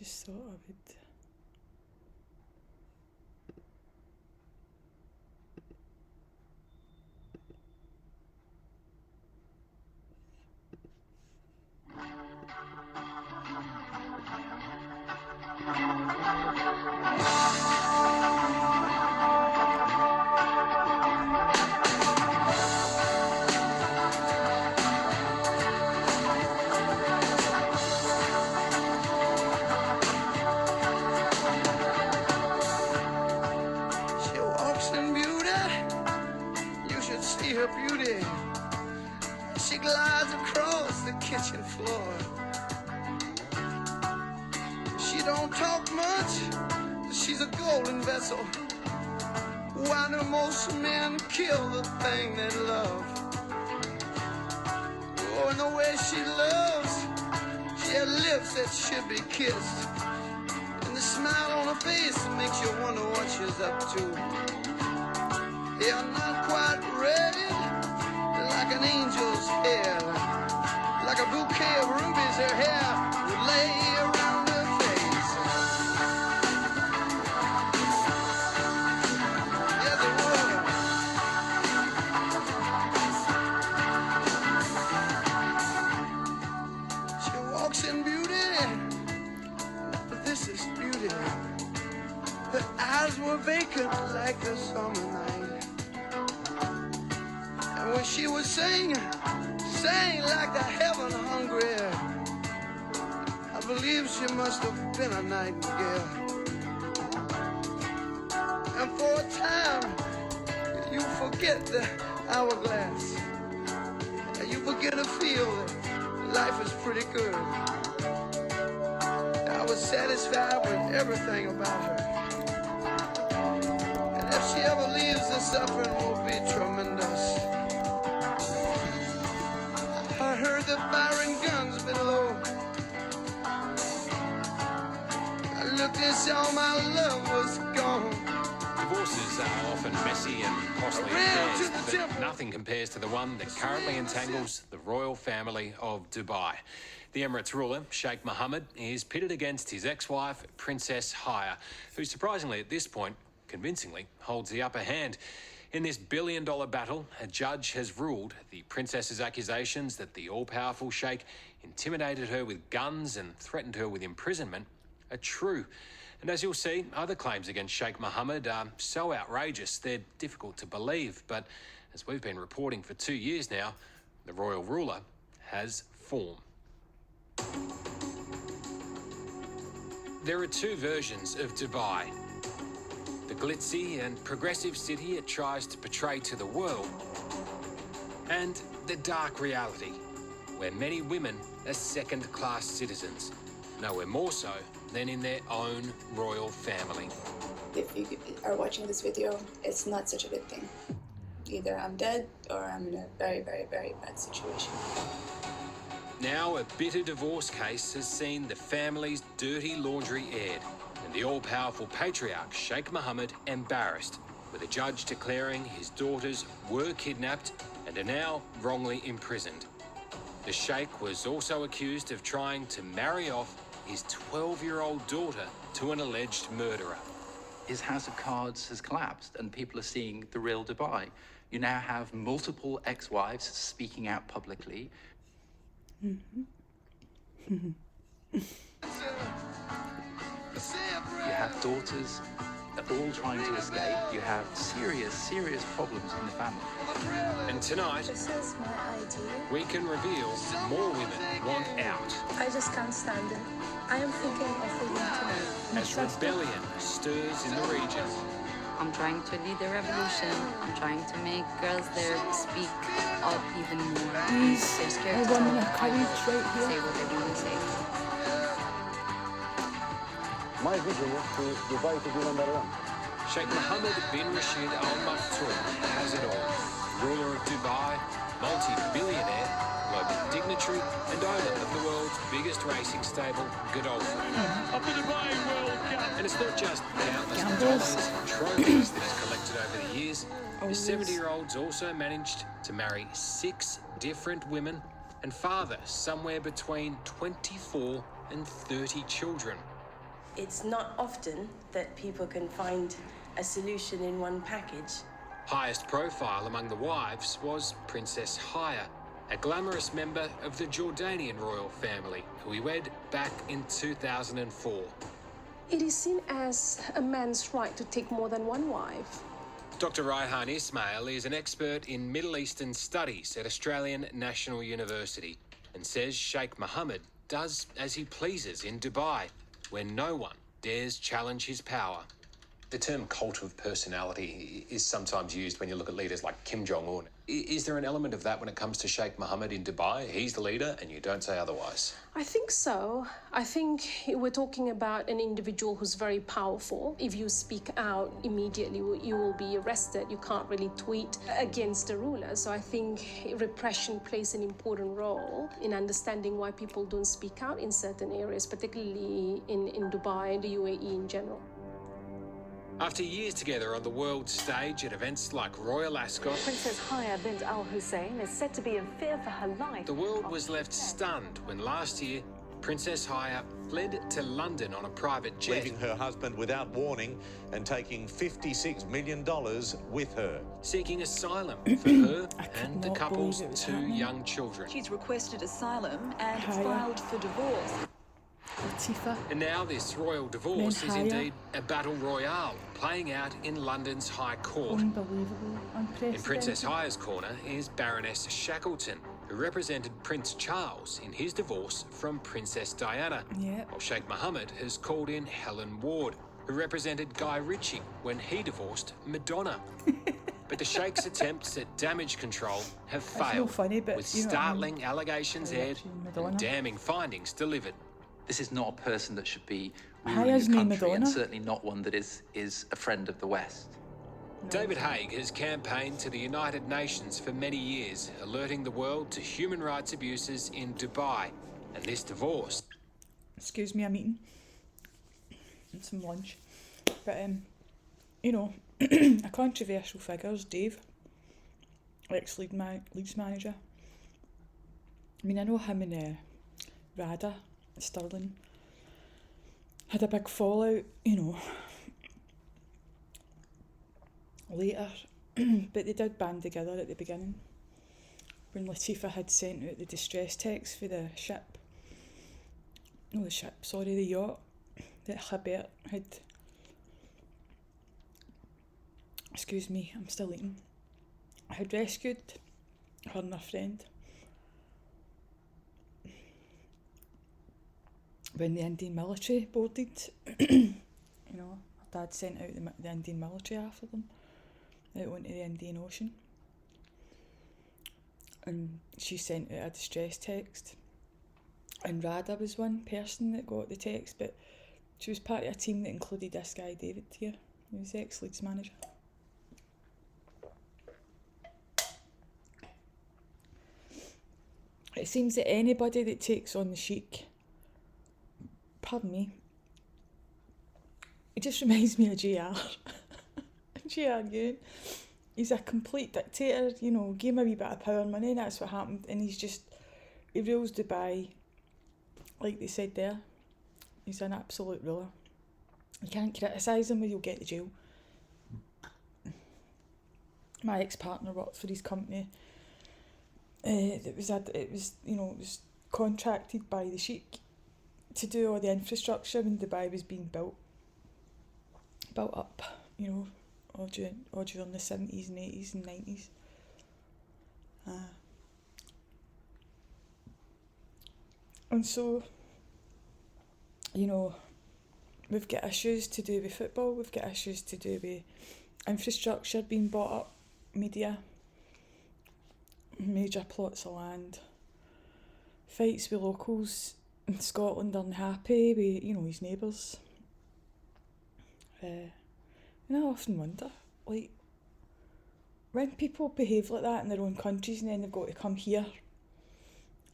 she saw of it. Her beauty, she glides across the kitchen floor. She don't talk much, she's a golden vessel. Why do most men kill the thing they love? Oh, and the way she loves, she had lips that should be kissed, and the smile on her face makes you wonder what she's up to. Yeah, not quite ready, like an angel's hair, like a bouquet of rubies, her hair would lay around her face. Yes, it would. She walks in beauty, but this is beauty. Her eyes were vacant like the summer night. And when she would sing like a heaven hungry, I believe she must have been a nightingale. And for a time, you forget the hourglass, and you begin to feel that life is pretty good. I was satisfied with everything about her, and if she ever leaves, the suffering will be tremendous. I heard the firing guns below. I looked and saw my love was gone. Divorces are often messy and costly affairs, but nothing compares to the one that currently entangles the royal family of Dubai. The Emirates ruler, Sheikh Mohammed, is pitted against his ex-wife, Princess Haya, who surprisingly at this point, convincingly, holds the upper hand. In this billion-dollar battle, a judge has ruled the princess's accusations that the all-powerful sheikh intimidated her with guns and threatened her with imprisonment are true. And as you'll see, other claims against Sheikh Mohammed are so outrageous they're difficult to believe. But as we've been reporting for 2 years now, the royal ruler has form. There are two versions of Dubai. The glitzy and progressive city it tries to portray to the world, and the dark reality, where many women are second-class citizens, nowhere more so than in their own royal family. If you are watching this video, it's not such a good thing. Either I'm dead or I'm in a very, very, very bad situation. Now a bitter divorce case has seen the family's dirty laundry aired, and the all-powerful patriarch Sheikh Mohammed embarrassed, with a judge declaring his daughters were kidnapped and are now wrongly imprisoned. The sheikh was also accused of trying to marry off his 12-year-old daughter to an alleged murderer. His house of cards has collapsed and people are seeing the real Dubai. You now have multiple ex-wives speaking out publicly. You have daughters all trying to escape. You have serious, serious problems in the family. And tonight, This is my idea. we can reveal more women want out, I just can't stand it. I am thinking of leaving tonight. as rebellion stirs in the region. I'm trying to lead a revolution. I'm trying to make girls there speak up even more. These They're scared are to women talk, of courage right say here. what they want to say. My vision is to Dubai to be number one. Sheikh Mohammed bin Rashid Al Maktoum has it all. Ruler of Dubai, multi-billionaire, global dignitary, and owner of the world's biggest racing stable, Godolphin. Of the Dubai World Cup. And it's not just countless Gambles. diamonds and trophies that he's collected over the years. The Always. 70-year-old's also managed to marry 6 different women and father somewhere between 24 and 30 children. It's not often that people can find a solution in one package. Highest profile among the wives was Princess Haya, a glamorous member of the Jordanian royal family, who he wed back in 2004. It is seen as a man's right to take more than one wife. Dr. Raihan Ismail is an expert in Middle Eastern studies at Australian National University and says Sheikh Mohammed does as he pleases in Dubai, where no one dares challenge his power. The term cult of personality is sometimes used when you look at leaders like Kim Jong-un. Is there an element of that when it comes to Sheikh Mohammed in Dubai? He's the leader and you don't say otherwise. I think so. I think we're talking about an individual who's very powerful. If you speak out immediately, you will be arrested. You can't really tweet against the ruler. So I think repression plays an important role in understanding why people don't speak out in certain areas, particularly in Dubai and the UAE in general. After years together on the world stage at events like Royal Ascot, Princess Haya bint Al Hussein is said to be in fear for her life. The world was left stunned when last year Princess Haya fled to London on a private jet, leaving her husband without warning and taking $56 million with her, seeking asylum for her and the couple's 2 young children. She's requested asylum and filed for divorce. Latifah. And now this royal divorce is indeed a battle royale playing out in London's High Court. Unbelievable. In Princess Haya's corner is Baroness Shackleton, who represented Prince Charles in his divorce from Princess Diana. While Sheikh Mohammed has called in Helen Ward, who represented Guy Ritchie when he divorced Madonna. But the Sheikh's attempts at damage control have failed, with startling allegations aired and damning findings delivered. This is not a person that should be ruling the country, and certainly not one that is a friend of the West. David Haig has campaigned to the United Nations for many years, alerting the world to human rights abuses in Dubai, and this divorce. Excuse me, I'm eating some lunch. But, you know, a controversial figure is Dave, ex-Leeds manager. I mean, I know him and Rada Sterling had a big fallout, you know, later, but they did band together at the beginning when Latifah had sent out the distress text for the the yacht that Hubert had rescued her and her friend when the Indian military boarded. You know, her dad sent out the Indian military after them out onto the Indian Ocean, and she sent out a distress text, and Rada was one person that got the text, but she was part of a team that included this guy David here, who was ex-Leeds manager. It seems that anybody that takes on the Sheikh, pardon me, it just reminds me of JR. JR, he's a complete dictator, you know, gave him a wee bit of power and money, that's what happened, and he rules Dubai, like they said there. He's an absolute ruler. You can't criticise him or you'll get to jail. My ex-partner worked for his company. It was contracted by the Sheikh to do all the infrastructure when Dubai was being built up, you know, all during the 70s and 80s and 90s. And so, you know, we've got issues to do with football, we've got issues to do with infrastructure being bought up, media, major plots of land, fights with locals in Scotland unhappy with, you know, his neighbours. And I often wonder, like, when people behave like that in their own countries and then they've got to come here,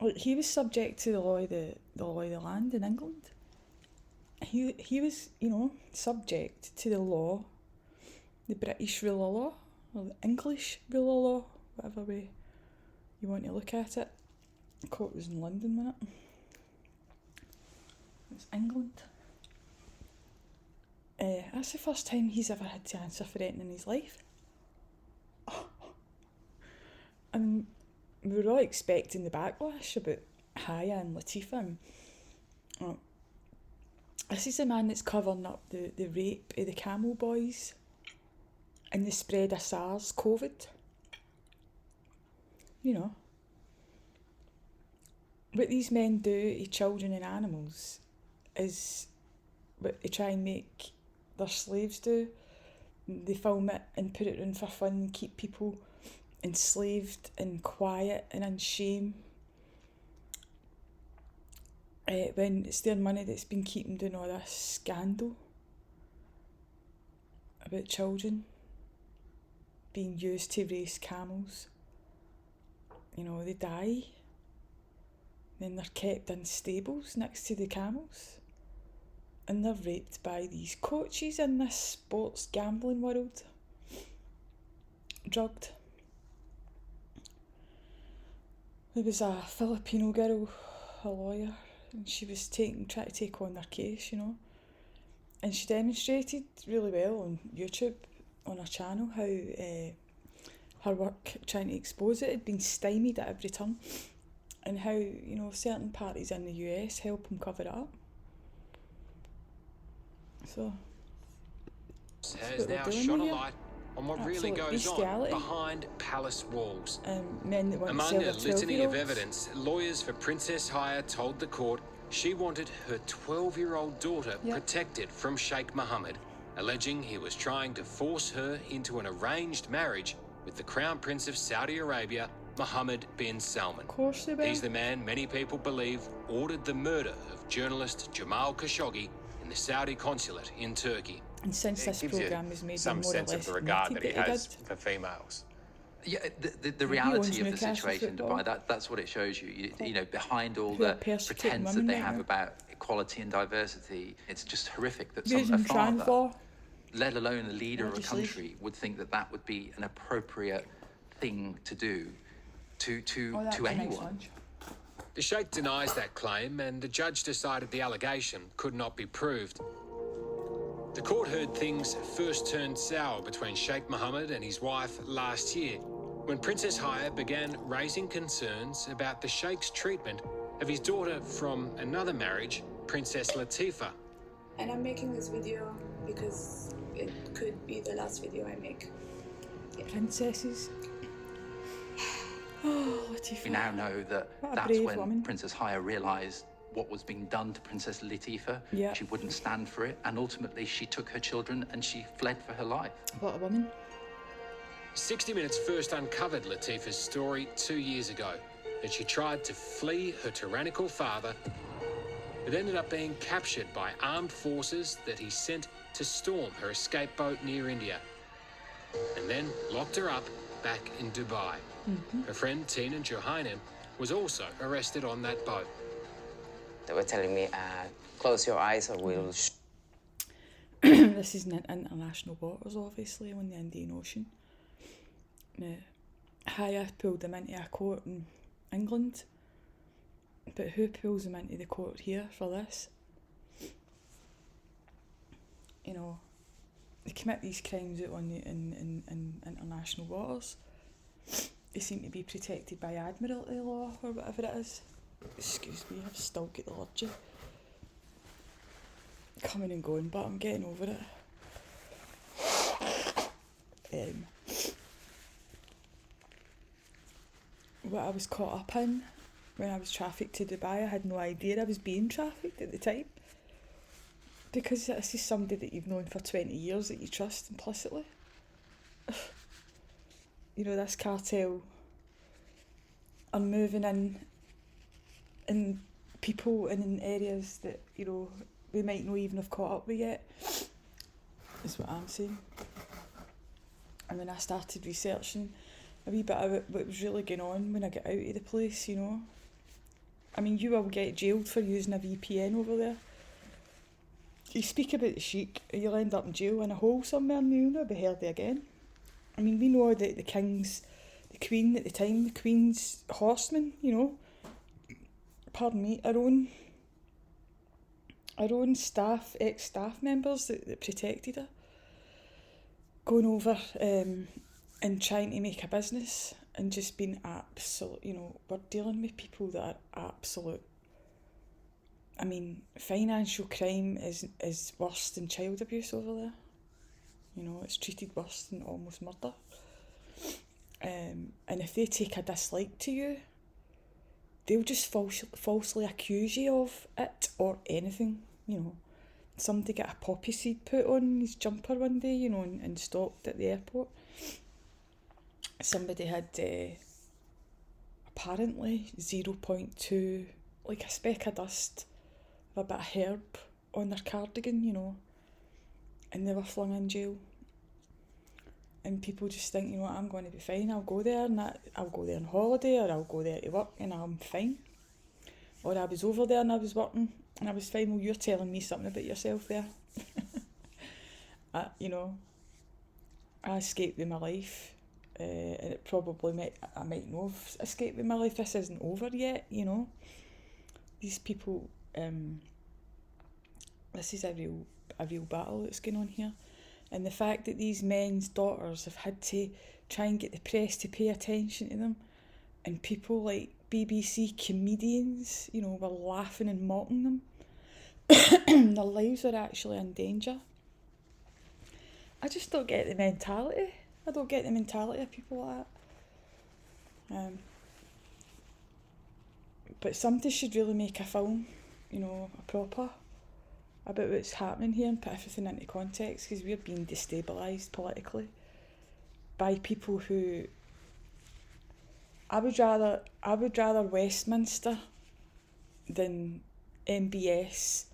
like, he was subject to the law of the land in England. He was, you know, subject to the law, the British rule of law, or the English rule of law, whatever way you want to look at it. The court was in London, wasn't it? It's England. That's the first time he's ever had to answer for anything in his life. I mean, we were all expecting the backlash about Haya and Latifah. And, this is the man that's covering up the rape of the Camel boys and the spread of SARS, COVID. You know. What these men do to children and animals is what they try and make their slaves do. They film it and put it in for fun and keep people enslaved and quiet and in shame. When it's their money that's been keeping doing all this scandal about children being used to race camels. You know, they die, then they're kept in stables next to the camels, and they're raped by these coaches in this sports gambling world, drugged. There was a Filipino girl, a lawyer, and she was trying to take on their case, you know. And she demonstrated really well on YouTube, on her channel, how her work trying to expose it had been stymied at every turn, and how, you know, certain parties in the US help them cover it up. So, has now shone a light on what really goes on behind palace walls. Men that want Among to a sell their litany of 12-year-olds. evidence, lawyers for Princess Haya told the court she wanted her 12-year-old daughter protected from Sheikh Mohammed, alleging he was trying to force her into an arranged marriage with the Crown Prince of Saudi Arabia, Mohammed bin Salman. Of course they will. He's the man many people believe ordered the murder of journalist Jamal Khashoggi in the Saudi consulate in Turkey. And since this programme was made, some more sense or of less the regard admitted that he he has did. for females. Yeah, the owns reality of the Newcastle situation in football. Dubai, that's what it shows you. You know, behind all Who are the persecuting pretense that women they right have now. about equality and diversity, it's just horrific that Using a trans father, law. let alone a leader of a Legislation. country, would think that that would be an appropriate thing to do to That's a nice anyone. lunch. The Sheikh denies that claim, and the judge decided the allegation could not be proved. The court heard things first turned sour between Sheikh Mohammed and his wife last year, when Princess Haya began raising concerns about the Sheikh's treatment of his daughter from another marriage, Princess Latifah. And I'm making this video because it could be the last video I make. Princesses. Oh, Latifah. We now know that What a that's brave when woman. Princess Haya realised what was being done to Princess Latifah. Yeah. She wouldn't stand for it, and ultimately she took her children and she fled for her life. What a woman. 60 Minutes first uncovered Latifah's story 2 years ago, that she tried to flee her tyrannical father, but ended up being captured by armed forces that he sent to storm her escape boat near India, and then locked her up back in Dubai. Her friend Tina Johanan was also arrested on that boat. They were telling me, close your eyes or we'll... This is in international waters, obviously, on the Indian Ocean. Now, Haya pulled them into a court in England, but who pulls them into the court here for this? You know, they commit these crimes out on in international waters. They seem to be protected by Admiralty law or whatever it is. Excuse me, I've still got the allergy. Coming and going, but I'm getting over it. What I was caught up in when I was trafficked to Dubai, I had no idea I was being trafficked at the time. Because this is somebody that you've known for 20 years that you trust implicitly. You know, this cartel are moving in people and in areas that, you know, we might not even have caught up with yet, is what I'm saying. And when I started researching a wee bit about what was really going on when I get out of the place, you know. I mean, you will get jailed for using a VPN over there. You speak about the Sheikh, you'll end up in jail in a hole somewhere and you'll never be heard of again. I mean, we know that the Queen at the time, the Queen's horsemen, you know, pardon me, her own her own staff, ex-staff members that protected her, going over and trying to make a business and just being absolute, you know, we're dealing with people that are absolute. I mean, financial crime is worse than child abuse over there. You know, it's treated worse than almost murder. And if they take a dislike to you, they'll just falsely accuse you of it or anything, you know. Somebody got a poppy seed put on his jumper one day, you know, and stopped at the airport. Somebody had apparently 0.2, like a speck of dust of a bit of herb on their cardigan, you know, and they were flung in jail. And people just think, you know what, I'm going to be fine, I'll go there and I'll go there on holiday, or I'll go there to work and I'm fine. Or I was over there and I was working and I was fine. Well, you're telling me something about yourself there. You know, I escaped with my life, and it probably I might not have escaped with my life. This isn't over yet, you know. These people, this is a real battle that's going on here. And the fact that these men's daughters have had to try and get the press to pay attention to them, and people like BBC comedians, you know, were laughing and mocking them. Their lives are actually in danger. I just don't get the mentality. I don't get the mentality of people like that. But somebody should really make a film, you know, a proper, about what's happening here and put everything into context, because we're being destabilised politically by people who I would rather Westminster than MBS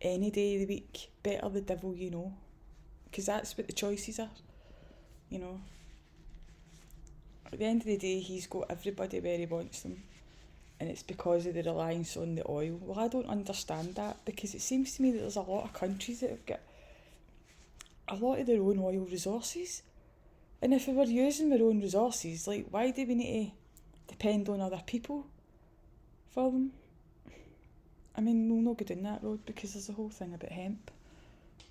any day of the week. Better the devil you know, because that's what the choices are, you know. At the end of the day, he's got everybody where he wants them, and it's because of the reliance on the oil. Well, I don't understand that, because it seems to me that there's a lot of countries that have got a lot of their own oil resources, and if we were using our own resources, like, why do we need to depend on other people for them? I mean, we'll not go down that road, because there's a whole thing about hemp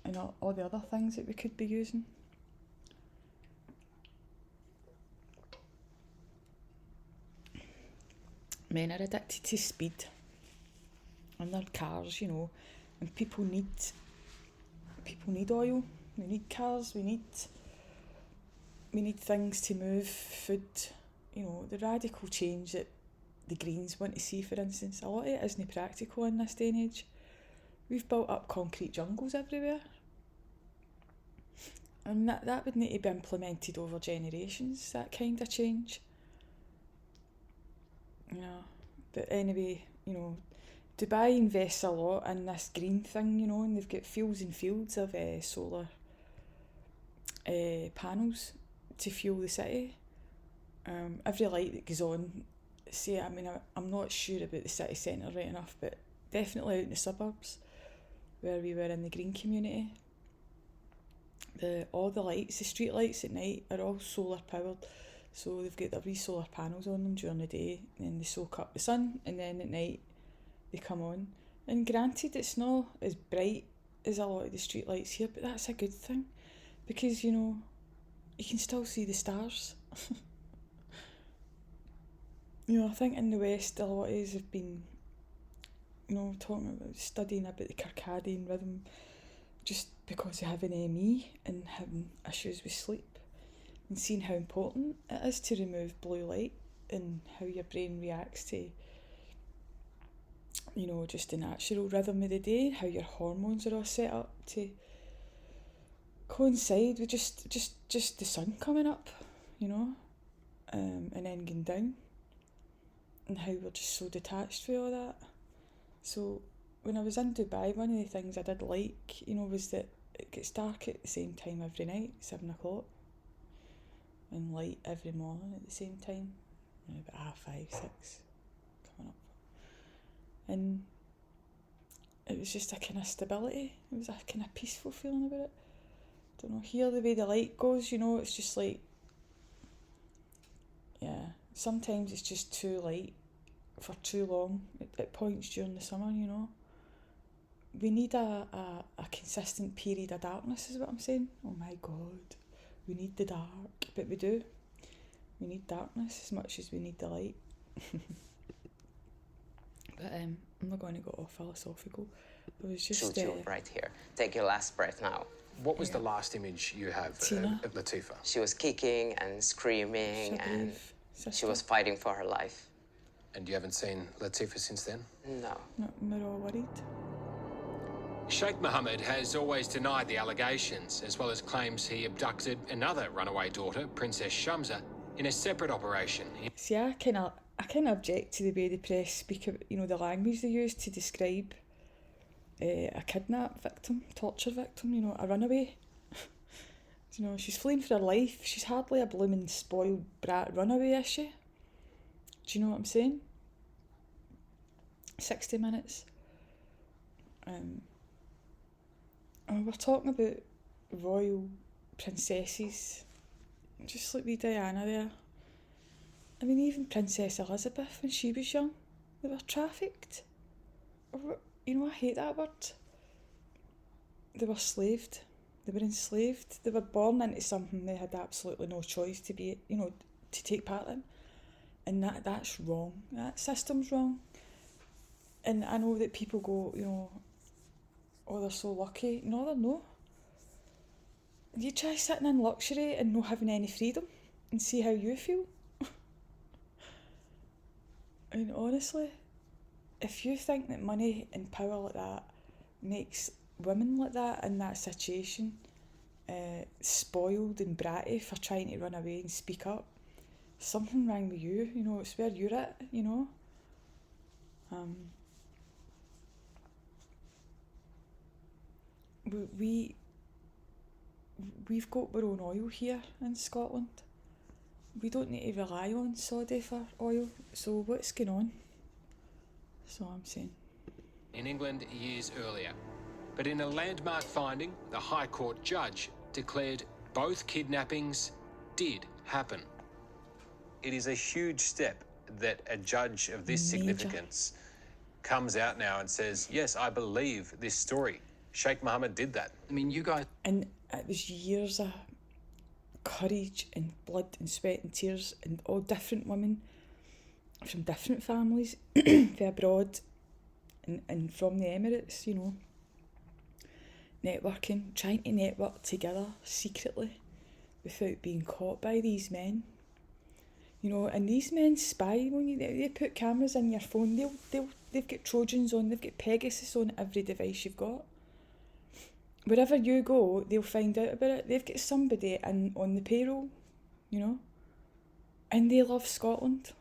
and all the other things that we could be using. Men are addicted to speed in their cars, you know, and people need oil. We need cars, we need things to move, food, you know, the radical change that the Greens want to see, for instance. A lot of it isn't practical in this day and age. We've built up concrete jungles everywhere. And that would need to be implemented over generations, that kind of change. You know, but anyway, you know, Dubai invests a lot in this green thing, you know, and they've got fields and fields of solar panels to fuel the city. Every light that goes on, say, I mean, I'm not sure about the city centre right enough, but definitely out in the suburbs where we were in the green community, all the lights, the street lights at night are all solar powered. So they've got their wee solar panels on them during the day, and then they soak up the sun, and then at night they come on. And granted, it's not as bright as a lot of the street lights here, but that's a good thing, because, you know, you can still see the stars. You know, I think in the West, a lot of us have been, you know, studying about the circadian rhythm just because of having ME and having issues with sleep, and seeing how important it is to remove blue light and how your brain reacts to, you know, just the natural rhythm of the day, how your hormones are all set up to coincide with just the sun coming up, you know, and then going down, and how we're just so detached from all that. So when I was in Dubai, one of the things I did like, you know, was that it gets dark at the same time every night, 7 o'clock, and light every morning at the same time, you know, about 5, 6 coming up. And it was just a kind of stability, it was a kind of peaceful feeling about it. I don't know, here the way the light goes, you know, it's just like, yeah, sometimes it's just too light for too long at points during the summer, you know. we need a consistent period of darkness, is what I'm saying. Oh my God, we need the dark, but we do. We need darkness as much as we need the light. But I'm not going to go all philosophical. It was just... Shoot you right here. Take your last breath now. What was the last image you have of Latifah? She was kicking and screaming, and she was fighting for her life. And you haven't seen Latifah since then? No. No, we're all worried. Sheikh Mohammed has always denied the allegations, as well as claims he abducted another runaway daughter, Princess Shamsa, in a separate operation. See, I kind of object to the way the press speak of, the language they use to describe a kidnap victim, torture victim, a runaway. She's fleeing for her life. She's hardly a blooming spoiled brat runaway, is she? Do you know what I'm saying? 60 minutes. And we're talking about royal princesses, just like wee Diana there. I mean, even Princess Elizabeth, when she was young, they were trafficked. Or, I hate that word. They were slaved. They were enslaved. They were born into something they had absolutely no choice to be, to take part in. And that's wrong. That system's wrong. And I know that people go, oh, they're so lucky. No, they're not. You try sitting in luxury and not having any freedom and see how you feel. I mean, honestly, if you think that money and power like that makes women like that in that situation spoiled and bratty for trying to run away and speak up, something wrong with you. It's where you're at. We've got our own oil here in Scotland. We don't need to rely on Saudi for oil, so what's going on? That's all I'm saying. In England years earlier. But in a landmark finding, the High Court judge declared both kidnappings did happen. It is a huge step that a judge of this significance comes out now and says, yes, I believe this story. Sheikh Mohammed did that. I mean, you guys... And it was years of courage and blood and sweat and tears and all different women from different families from abroad and from the Emirates, networking, trying to network together secretly without being caught by these men. And these men spy on you. They put cameras in your phone. They've got Trojans on. They've got Pegasus on every device you've got. Wherever you go, they'll find out about it. They've got somebody on the payroll, and they love Scotland.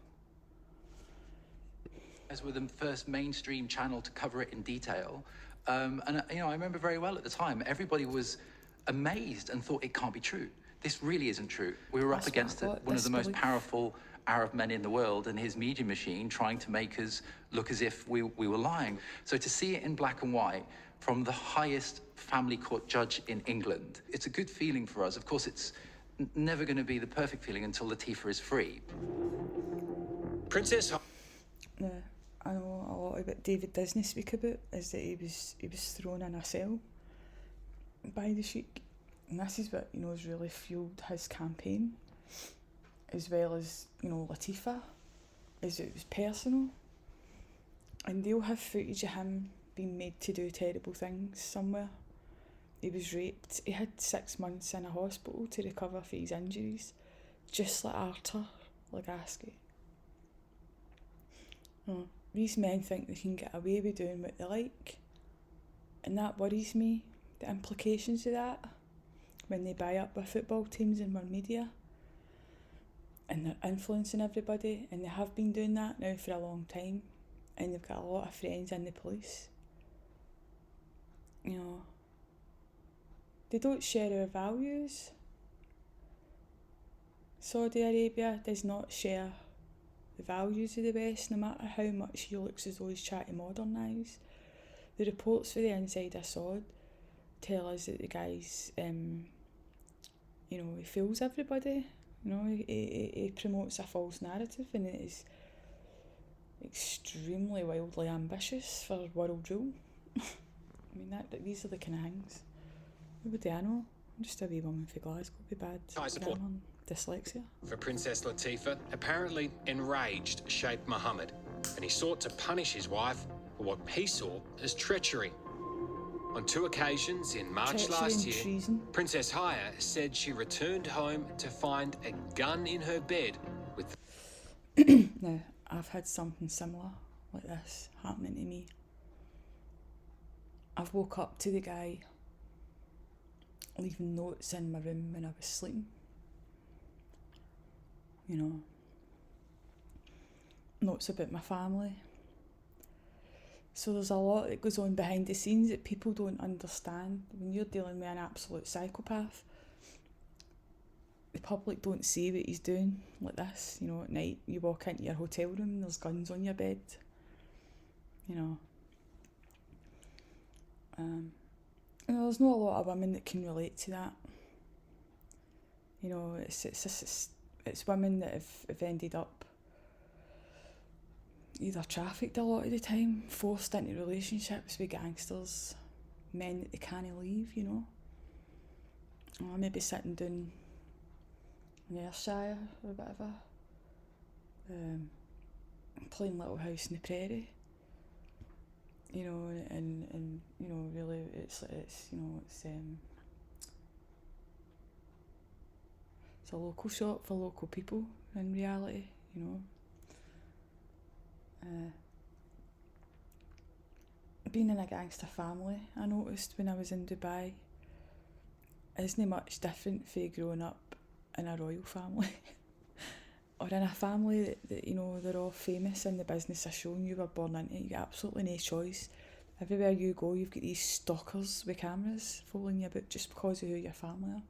As we're the first mainstream channel to cover it in detail, and I remember very well at the time, everybody was amazed and thought it can't be true. This really isn't true. We were up against one of the most powerful Arab men in the world and his media machine trying to make us look as if we were lying. So to see it in black and white from the highest family court judge in England, it's a good feeling for us. Of course, it's never going to be the perfect feeling until Latifah is free. Princess... Yeah, I know a lot about David Disney speak about is that he was thrown in a cell by the Sheikh. And this is what, has really fueled his campaign, as well as, Latifah, is it was personal. And they'll have footage of him being made to do terrible things somewhere. He was raped. He had 6 months in a hospital to recover from his injuries, just like Arthur Lagaski. These men think they can get away with doing what they like, and that worries me, the implications of that, when they buy up their football teams and their media, and they're influencing everybody, and they have been doing that now for a long time, and they've got a lot of friends in the police. They don't share our values. Saudi Arabia does not share the values of the West, no matter how much he looks as though he's trying to modernise. The reports for the inside of Saud tell us that the guy's, he fools everybody. He promotes a false narrative, and it is extremely wildly ambitious for world rule. I mean, these are the kind of things. What would I know? I'm just a wee woman from Glasgow, be bad. High support Dyslexia. for Princess Latifah apparently enraged Sheikh Mohammed, and he sought to punish his wife for what he saw as treachery. On 2 occasions in March last year, treason. Princess Haya said she returned home to find a gun in her bed with... Now, I've had something similar like this happening to me. I've woke up to the guy leaving notes in my room when I was sleeping. You know, notes about my family. So there's a lot that goes on behind the scenes that people don't understand. When you're dealing with an absolute psychopath, the public don't see what he's doing like this. You know, at night you walk into your hotel room, there's guns on your bed. You know. There's not a lot of women that can relate to that. You know, it's women that have ended up either trafficked a lot of the time, forced into relationships with gangsters, men that they can't leave, you know. Or maybe sitting down in Ayrshire or whatever, playing Little House on the Prairie. You know, and you know, really, it's you know, it's a local shop for local people in reality, you know. Being in a gangster family, I noticed when I was in Dubai, isn't much different from growing up in a royal family or in a family that you know, they're all famous in the business of showing you were born into. You get absolutely no choice. Everywhere you go, you've got these stalkers with cameras following you about just because of who your family are.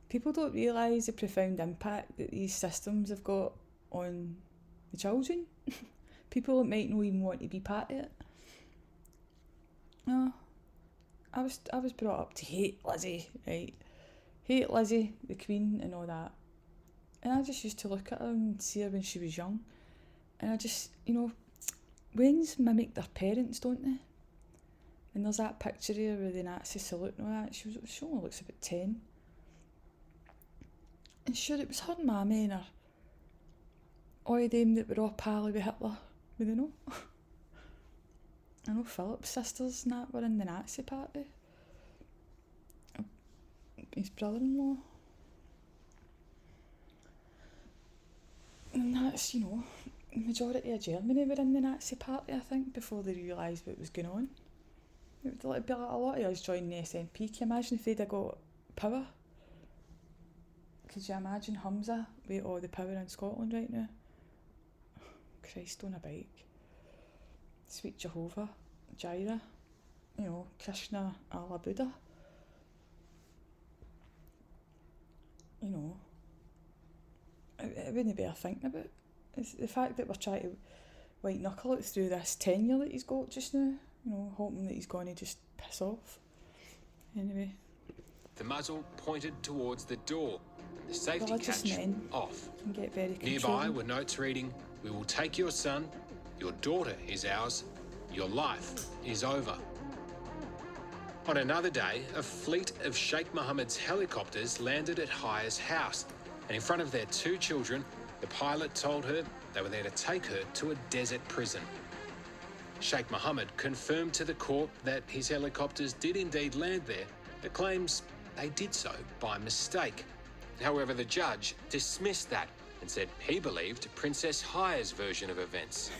People don't realise the profound impact that these systems have got on the children. People that might not even want to be part of it. No, I was brought up to hate Lizzie, right? Hate Lizzie, the Queen and all that. And I just used to look at her and see her when she was young. And I just, you know, Waynes mimic their parents, don't they? And there's that picture of her with the Nazi salute and all that. She only looks about 10. And sure, it was her and Mammy and her, all of them that were all pally with Hitler, would they know? I know Philip's sisters and that were in the Nazi party. His brother-in-law. And that's, you know, the majority of Germany were in the Nazi party, I think, before they realised what was going on. It would be like a lot of us joining the SNP. Can you imagine if they'd have got power? Could you imagine Hamza with all the power in Scotland right now? Christ on a bike. Sweet Jehovah, Jireh, you know, Krishna, Allah, Buddha. You know, it wouldn't be a thinking about. It's the fact that we're trying to white knuckle it through this tenure that he's got just now, you know, hoping that he's going to just piss off. Anyway. The muzzle pointed towards the door, the safety Religious catch men off. Can get very Nearby controlling. were notes reading, "We will take your son, your daughter is ours, your life is over." On another day, a fleet of Sheikh Mohammed's helicopters landed at Haya's house, and in front of their 2 children, the pilot told her they were there to take her to a desert prison. Sheikh Mohammed confirmed to the court that his helicopters did indeed land there, but claims they did so by mistake. However, the judge dismissed that and said he believed Princess Haya's version of events.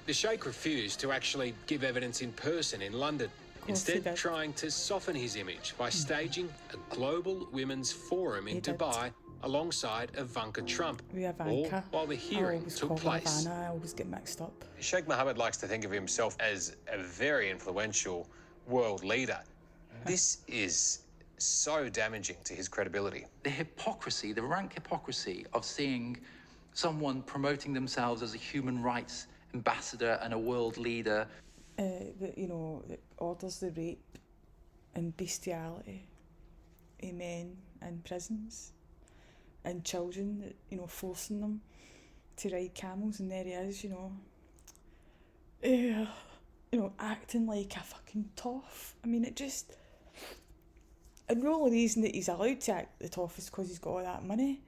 The Sheikh refused to actually give evidence in person in London, instead trying to soften his image by staging a global women's forum in Dubai alongside Ivanka Trump, all while the hearing took place. I always get mixed up. Sheikh Mohammed likes to think of himself as a very influential world leader. This is so damaging to his credibility. The hypocrisy, the rank hypocrisy of seeing someone promoting themselves as a human rights ambassador and a world leader. That, you know, that orders the rape and bestiality of men in prisons and children, that, you know, forcing them to ride camels, and there he is, you know. you know, acting like a fucking toff. I mean, it just... And the only reason that he's allowed to act the toff is because he's got all that money.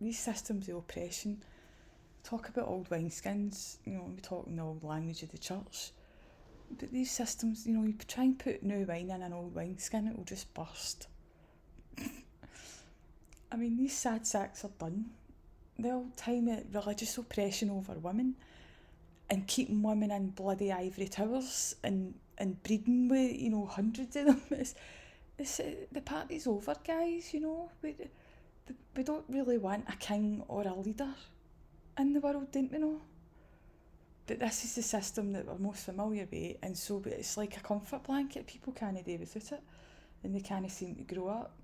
These systems of oppression, talk about old wineskins, you know, we're talking the old language of the church. But these systems, you know, you try and put new wine in an old wineskin, it will just burst. I mean, these sad sacks are done. They'll time it religious oppression over women and keeping women in bloody ivory towers and breeding with, you know, hundreds of them. The party's over, guys, you know. We don't really want a king or a leader in the world, don't we know? But this is the system that we're most familiar with, and so it's like a comfort blanket. People can't do without it, and they can't seem to grow up.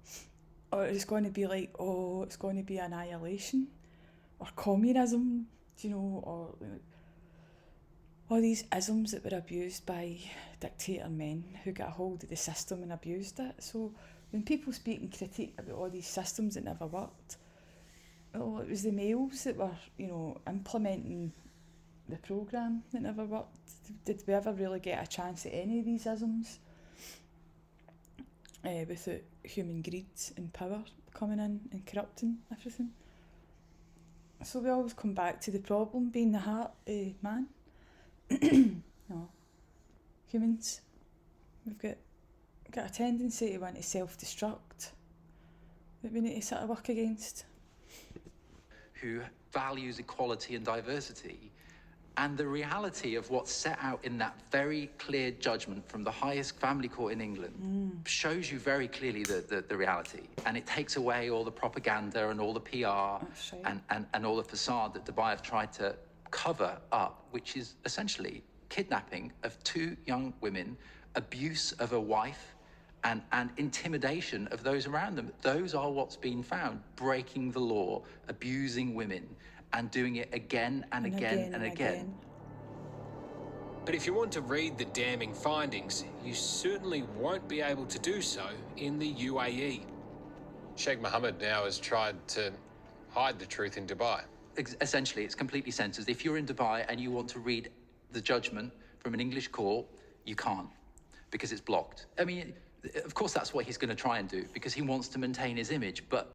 Or it's going to be like, oh, it's going to be annihilation, or communism, you know, or all these isms that were abused by dictator men who got a hold of the system and abused it. So when people speak and critique about all these systems that never worked, well, it was the males that were, you know, implementing the programme that never worked. Did we ever really get a chance at any of these isms without human greed and power coming in and corrupting everything? So we always come back to the problem being the heart of man. No. Humans, we've got a tendency to want to self-destruct that we need to sort of work against. Who values equality and diversity, and the reality of what's set out in that very clear judgment from the highest family court in England shows you very clearly the reality, and it takes away all the propaganda and all the PR and all the facade that Dubai have tried to cover up, which is essentially kidnapping of 2 young women, abuse of a wife, and intimidation of those around them. Those are what's been found, breaking the law, abusing women, and doing it again and again and again. But if you want to read the damning findings, you certainly won't be able to do so in the UAE. Sheikh Mohammed now has tried to hide the truth in Dubai. Essentially, it's completely censored. If you're in Dubai and you want to read the judgment from an English court, you can't, because it's blocked. I mean, of course that's what he's going to try and do, because he wants to maintain his image, but